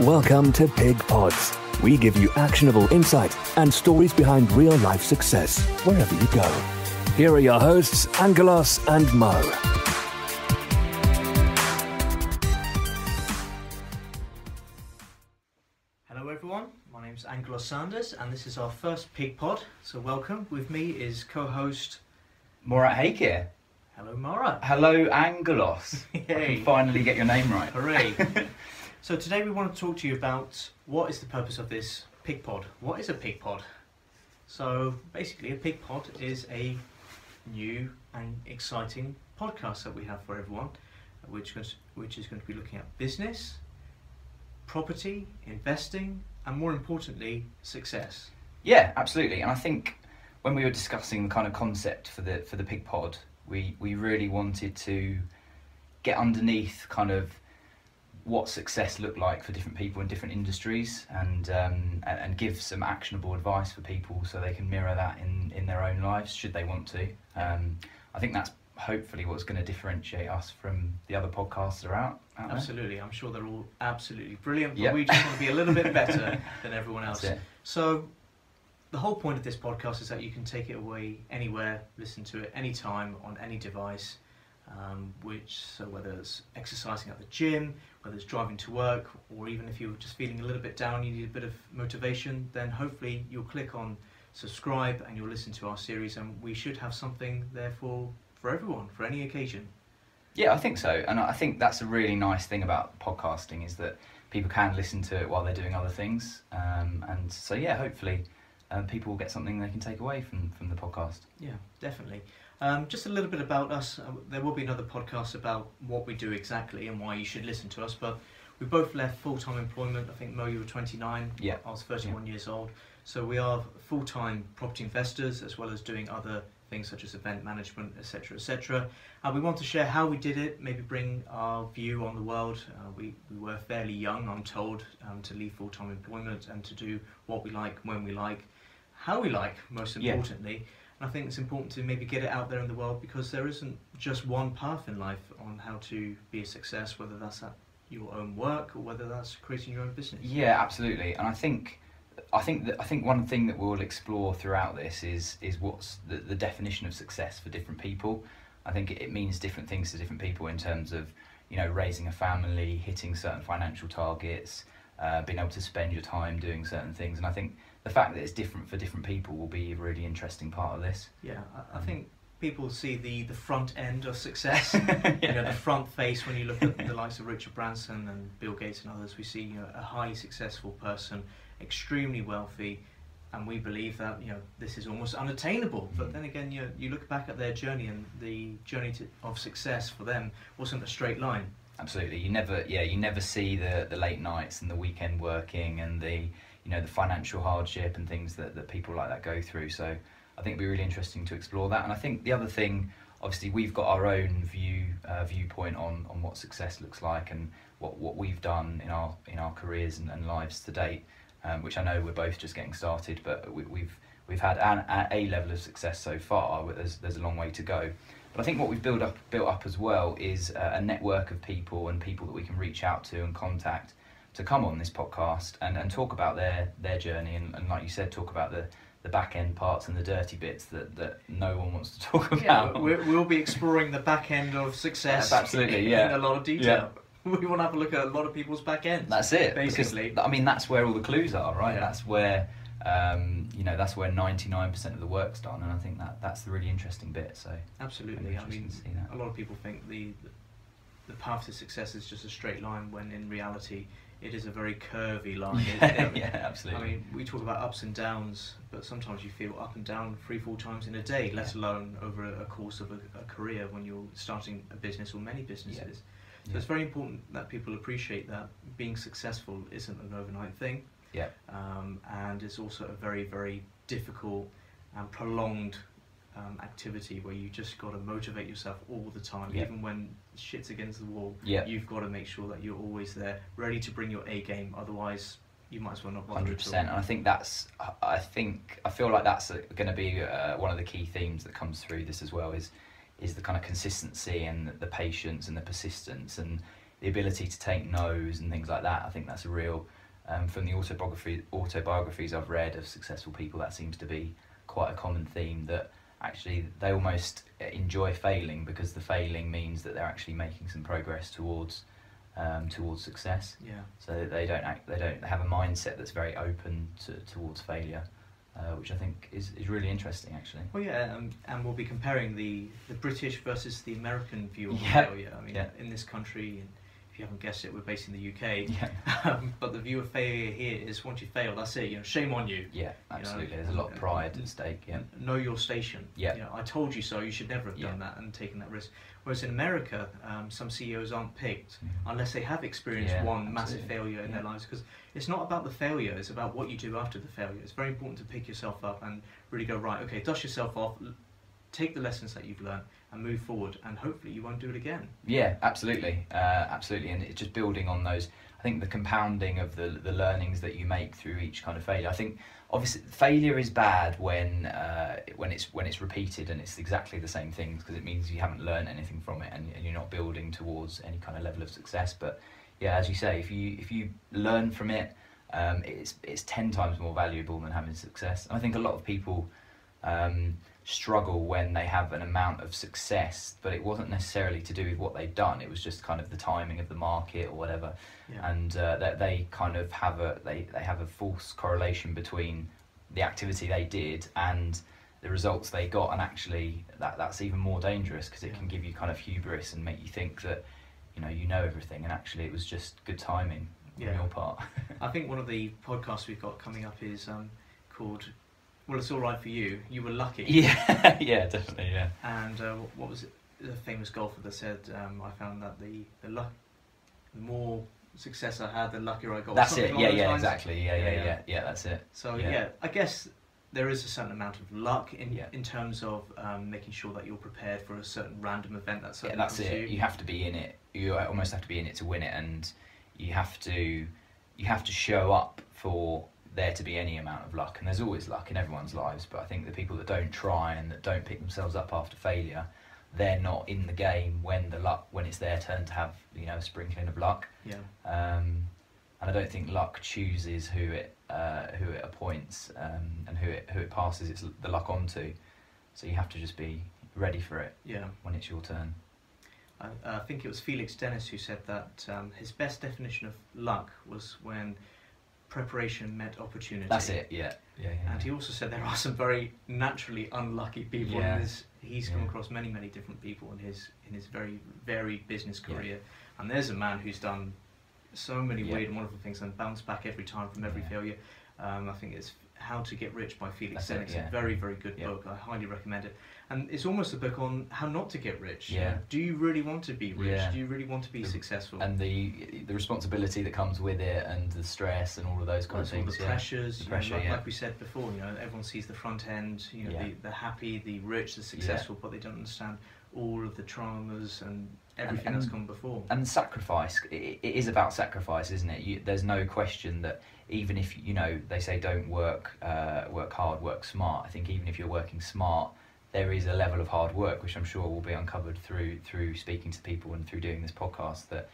Welcome to Pig Pods. We give you actionable insight and stories behind real-life success wherever you go. Here are your hosts, Angelos and Mo. Hello everyone, my name's Angelos Sanders and this is our first Pig Pod. So welcome. With me is co-host Morat Hakir. Hello Mara. Hello Angelos. I can finally get your name right. Hooray. So today we want to talk to you about what is the purpose of this Pig Pod. What is a Pig Pod? So basically a Pig Pod is a new and exciting podcast that we have for everyone, which is going to be looking at business, property, investing, and more importantly, success. Yeah, absolutely. And I think when we were discussing the kind of concept for the Pig Pod, we really wanted to get underneath kind of what success looked like for different people in different industries, and give some actionable advice for people so they can mirror that in their own lives should they want to. I think that's hopefully what's going to differentiate us from the other podcasts that are out there. Absolutely. I'm sure they're all absolutely brilliant, but we just want to be a little bit better than everyone else. So the whole point of this podcast is that you can take it away anywhere, listen to it anytime on any device, so whether it's exercising at the gym, whether it's driving to work, or even if you're just feeling a little bit down, you need a bit of motivation, then hopefully you'll click on subscribe and you'll listen to our series, and we should have something there for everyone, for any occasion. Yeah, I think so. And I think that's a really nice thing about podcasting, is that people can listen to it while they're doing other things. And so, yeah, hopefully people will get something they can take away from the podcast. Yeah, definitely. Just a little bit about us. There will be another podcast about what we do exactly and why you should listen to us, but we both left full-time employment. I think, Mo, you were 29. Yeah. I was 31 years old. So we are full-time property investors, as well as doing other things such as event management, etc., etc. We want to share how we did it, maybe bring our view on the world. We were fairly young, I'm told, to leave full-time employment and to do what we like, when we like, how we like, most importantly. Yeah. And I think it's important to maybe get it out there in the world, because there isn't just one path in life on how to be a success, whether that's at your own work or whether that's creating your own business. Yeah, absolutely. And I think one thing that we'll explore throughout this is what's the definition of success for different people. I think it means different things to different people in terms of, raising a family, hitting certain financial targets, being able to spend your time doing certain things. And I think the fact that it's different for different people will be a really interesting part of this. Yeah, I think people see the front end of success, the front face. When you look at the likes of Richard Branson and Bill Gates and others, we see a highly successful person, extremely wealthy, and we believe that this is almost unattainable. But then again, you look back at their journey, and the journey of success for them wasn't a straight line. Absolutely, you never see the late nights and the weekend working and the financial hardship and things that people like that go through. So I think it'd be really interesting to explore that. And I think the other thing, obviously, we've got our own viewpoint on what success looks like and what we've done in our careers and lives to date, which I know we're both just getting started, but we've had a level of success so far. But there's a long way to go. But I think what we've built up as well is a network of people and people that we can reach out to and contact to come on this podcast and talk about their journey and like you said, talk about the back end parts and the dirty bits that no one wants to talk about. Yeah, we'll be exploring the back end of success. Absolutely, yeah. In a lot of detail. Yeah. We want to have a look at a lot of people's back ends. That's it, basically. Because, that's where all the clues are, right? Yeah. That's where that's where 99% of the work's done, and I think that's the really interesting bit. So absolutely, a lot of people think the path to success is just a straight line, when in reality it is a very curvy line. Yeah, absolutely. We talk about ups and downs, but sometimes you feel up and down 3-4 times in a day, let alone over a course of a career when you're starting a business or many businesses. So it's very important that people appreciate that being successful isn't an overnight thing. Yeah. And it's also a very, very difficult and prolonged activity where you just got to motivate yourself all the time, even when shit's against the wall. You've got to make sure that you're always there, ready to bring your A game. Otherwise, you might as well not bother. 100%. And I think I feel like that's going to be one of the key themes that comes through this as well. Is the kind of consistency and the patience and the persistence. And the ability to take no's and things like that. I think that's a real, from the autobiographies I've read of successful people, that seems to be quite a common theme, that actually they almost enjoy failing because the failing means that they're actually making some progress towards success. Yeah. So they don't have a mindset that's very open towards failure, which I think is really interesting, actually. Well, yeah, and we'll be comparing the British versus the American view of Yeah. failure. I mean, Yeah. in this country, and if you haven't guessed it, we're based in the UK. Yeah. But the view of failure here is once you fail, that's it. Shame on you. Yeah, absolutely. You know, There's a lot of pride at stake. Yeah. Know your station. Yeah. I told you so. You should never have done that and taken that risk. Whereas in America, some CEOs aren't picked unless they have experienced one massive failure in their lives. Because it's not about the failure; it's about what you do after the failure. It's very important to pick yourself up and really go, right, okay, dust yourself off, take the lessons that you've learned, and move forward. And hopefully, you won't do it again. Yeah, absolutely, absolutely. And it's just building on those. I think the compounding of the learnings that you make through each kind of failure. I think obviously failure is bad when it's repeated and it's exactly the same things, because it means you haven't learned anything from it and you're not building towards any kind of level of success. But yeah, as you say, if you learn from it, it's 10 times more valuable than having success. And I think a lot of people struggle when they have an amount of success, but it wasn't necessarily to do with what they've done. It was just kind of the timing of the market or whatever. Yeah. And that they kind of have they have a false correlation between the activity they did and the results they got, and actually that's even more dangerous, because it can give you kind of hubris and make you think that you know everything, and actually it was just good timing on your part. I think one of the podcasts we've got coming up is called Well, It's All Right For You. You Were Lucky. Yeah, yeah, definitely, yeah. And what was it? The famous golfer that said, I found that the more success I had, the luckier I got. That's it. Yeah, exactly. Yeah, that's it. So yeah, I guess there is a certain amount of luck in terms of making sure that you're prepared for a certain random event that's that's it. You have to be in it. You almost have to be in it to win it, and you have to show up for there to be any amount of luck. And there's always luck in everyone's lives, but I think the people that don't try and that don't pick themselves up after failure, they're not in the game when it's their turn to have a sprinkling of luck. Yeah. And I don't think luck chooses who it appoints and who it passes the luck on to. So you have to just be ready for it. Yeah. When it's your turn. I think it was Felix Dennis who said that his best definition of luck was when preparation met opportunity. That's it. Yeah. And he also said there are some very naturally unlucky people. Yeah. He's come across many different people in his very varied business career. And there's a man who's done so many weird and wonderful things and bounced back every time from every failure. I think it's How to Get Rich by Felix Dennis. A very good book. I highly recommend it. And it's almost a book on how not to get rich. Yeah. Do you really want to be rich? Do you really want to be successful? And the responsibility that comes with it, and the stress and all of those kind of things. The pressures. The pressure, like we said before, everyone sees the front end, the happy, the rich, the successful, but they don't understand all of the traumas and everything that's come before. And sacrifice, it is about sacrifice, isn't it? There's no question that even if they say don't work hard, work smart. I think even if you're working smart, there is a level of hard work, which I'm sure will be uncovered through speaking to people and through doing this podcast, that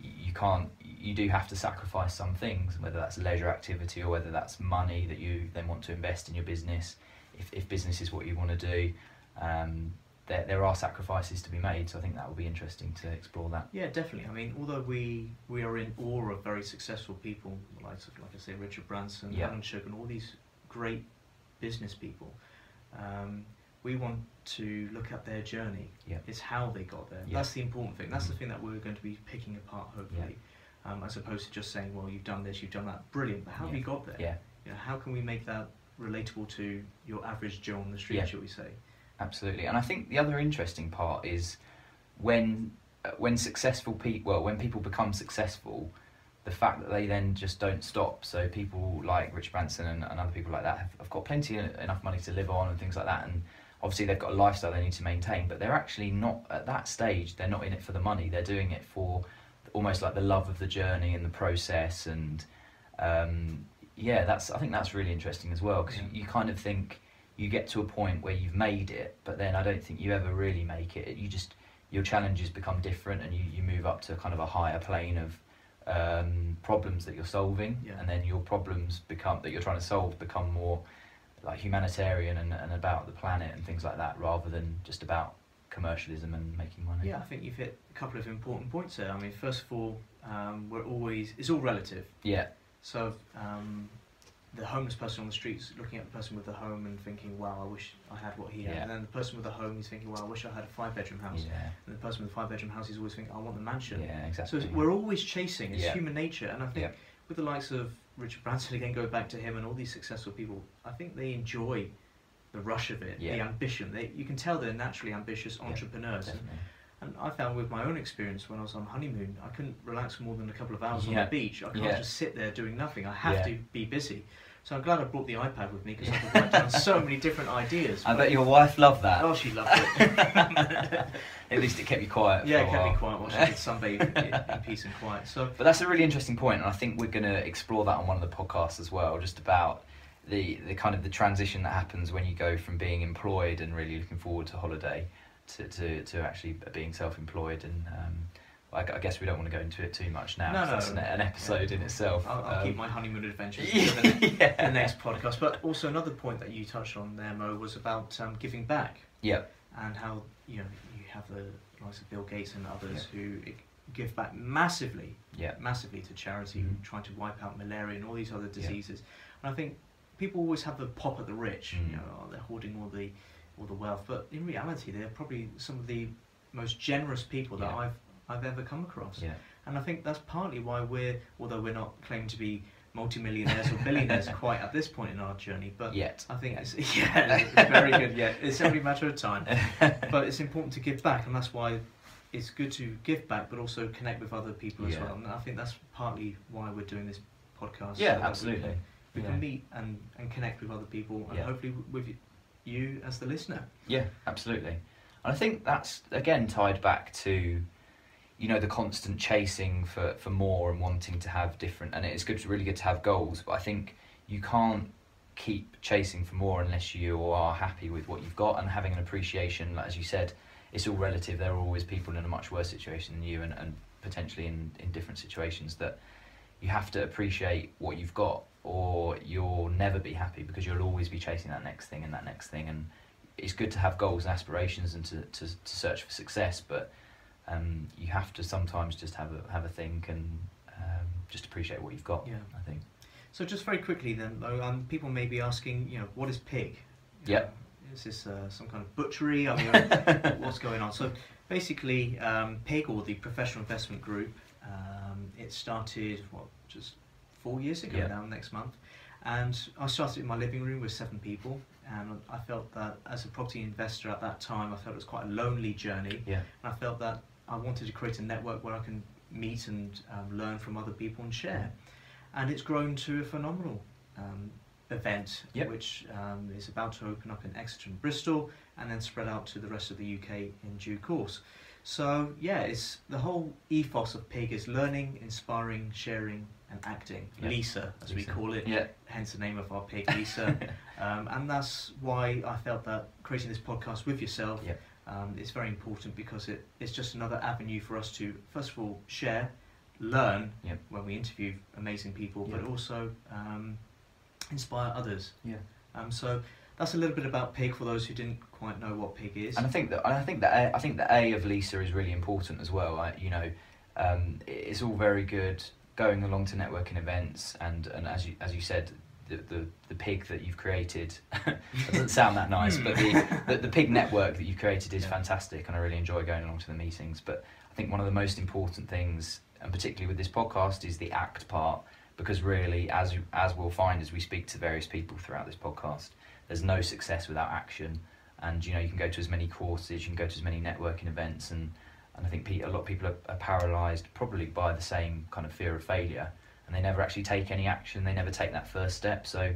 you do have to sacrifice some things, whether that's leisure activity or whether that's money that you then want to invest in your business. If business is what you want to do, there are sacrifices to be made. So I think that will be interesting to explore that. Yeah, definitely. I mean, although we are in awe of very successful people, like I say, Richard Branson, Alan Sugar, and all these great business people, we want to look at their journey. It's how they got there. That's the important thing. That's the thing that we're going to be picking apart, hopefully, as opposed to just saying, well, you've done this, you've done that, brilliant, but how have you got there? How can we make that relatable to your average Joe on the street, shall we say? Absolutely. And I think the other interesting part is when successful people, when people become successful, the fact that they then just don't stop. So people like Richard Branson and other people like that have got enough money to live on and things like that, and obviously they've got a lifestyle they need to maintain, but they're actually not at that stage. They're not in it for the money. They're doing it for almost like the love of the journey and the process. And I think that's really interesting as well, because you kind of think you get to a point where you've made it, but then I don't think you ever really make it. your challenges become different, and you move up to kind of a higher plane of problems that you're solving, and then your problems that you're trying to solve become more like humanitarian and about the planet and things like that, rather than just about commercialism and making money. Yeah, I think you've hit a couple of important points there. I mean, first of all, it's all relative. Yeah. So the homeless person on the street's looking at the person with the home and thinking, wow, I wish I had what he had. And then the person with the home is thinking, well, I wish I had a 5-bedroom house. Yeah. And the person with the 5-bedroom house is always thinking, I want the mansion. Yeah, exactly. So we're always chasing. It's human nature. And I think with the likes of Richard Branson, again, go back to him and all these successful people, I think they enjoy the rush of it, the ambition. You can tell they're naturally ambitious entrepreneurs. And I found with my own experience when I was on honeymoon, I couldn't relax for more than a couple of hours on the beach. I can't just sit there doing nothing. I have to be busy. So I'm glad I brought the iPad with me, because I could write down so many different ideas. I bet your wife loved that. Oh, she loved it. At least it kept you quiet. Yeah, it kept me quiet while she could sunbathe in peace and quiet. But that's a really interesting point, and I think we're going to explore that on one of the podcasts as well, just about the kind of the transition that happens when you go from being employed and really looking forward to holiday to actually being self-employed. And I guess we don't want to go into it too much now. No, that's an episode in itself. I'll keep my honeymoon adventures for the next podcast. But also another point that you touched on there, Mo, was about giving back. Yeah. And how you have the likes of Bill Gates and others who give back massively to charity, trying to wipe out malaria and all these other diseases. And I think people always have the pop at the rich. They're hoarding all the wealth, but in reality, they're probably some of the most generous people that I've ever come across. Yeah. And I think that's partly why although we're not claiming to be multimillionaires or billionaires quite at this point in our journey, but I think it's very good. Yeah, it's every matter of time. But it's important to give back, and that's why it's good to give back, but also connect with other people as well. And I think that's partly why we're doing this podcast. Yeah, so absolutely. We can meet and connect with other people, and hopefully with you as the listener. Yeah, absolutely. And I think that's again tied back to the constant chasing for more and wanting to have different, and it's really good to have goals, but I think you can't keep chasing for more unless you are happy with what you've got and having an appreciation. Like, as you said, it's all relative. There are always people in a much worse situation than you, and potentially in different situations, that you have to appreciate what you've got, or you'll never be happy, because you'll always be chasing that next thing and that next thing. And it's good to have goals and aspirations and to search for success, but you have to sometimes just have a think and just appreciate what you've got. Yeah, I think. So just very quickly then, people may be asking, what is PIG? Is this some kind of butchery? I mean, what's going on? So basically, PIG, or the Professional Investment Group, it started just 4 years ago now, next month, and I started in my living room with 7 people, and I felt that as a property investor at that time, I felt it was quite a lonely journey, and I felt that I wanted to create a network where I can meet and learn from other people and share, and it's grown to a phenomenal event, which is about to open up in Exeter and Bristol, and then spread out to the rest of the UK in due course. So it's the whole ethos of PIG is learning, inspiring, sharing and acting. Lisa, as we call it, hence the name of our PIG, Lisa. And that's why I felt that creating this podcast with yourself is very important, because it's just another avenue for us to, first of all, share, learn when we interview amazing people, but also inspire others. So that's a little bit about PIG for those who didn't quite know what PIG is. And I think the A of Lisa is really important as well. It's all very good going along to networking events, and as you said, the PIG that you've created doesn't sound that nice, but the PIG network that you've created is fantastic, and I really enjoy going along to the meetings. But I think one of the most important things, and particularly with this podcast, is the ACT part, because really, as we'll find as we speak to various people throughout this podcast, there's no success without action. And you can go to as many courses, you can go to as many networking events, and I think a lot of people are paralysed probably by the same kind of fear of failure, and they never actually take any action, they never take that first step. So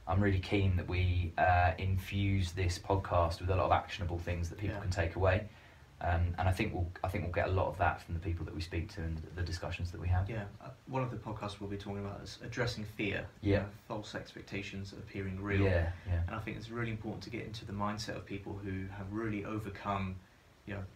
I'm really keen that we infuse this podcast with a lot of actionable things that people can take away. And I think we'll get a lot of that from the people that we speak to and the discussions that we have. Yeah, one of the podcasts we'll be talking about is addressing fear. False expectations appearing real. And I think it's really important to get into the mindset of people who have really overcome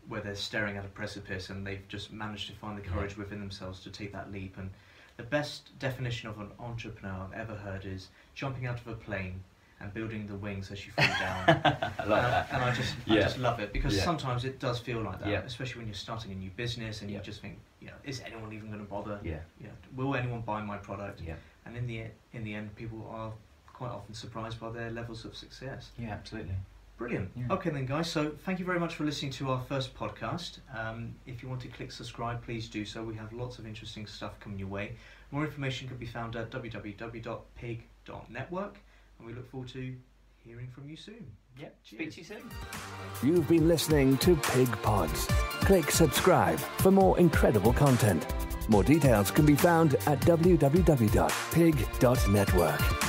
where they're staring at a precipice and they've just managed to find the courage within themselves to take that leap. And the best definition of an entrepreneur I've ever heard is jumping out of a plane and building the wings as you fall down. I love that. And I just love it, because sometimes it does feel like that, especially when you're starting a new business and you just think, is anyone even going to bother? Will anyone buy my product? And in the end, people are quite often surprised by their levels of success. Yeah, absolutely. Brilliant. Okay then, guys, so thank you very much for listening to our first podcast. If you want to click subscribe, please do so. We have lots of interesting stuff coming your way. More information can be found at www.pig.network, and we look forward to hearing from you soon. Yeah, speak to you soon. You've been listening to Pig Pods. Click subscribe for more incredible content. More details can be found at www.pig.network.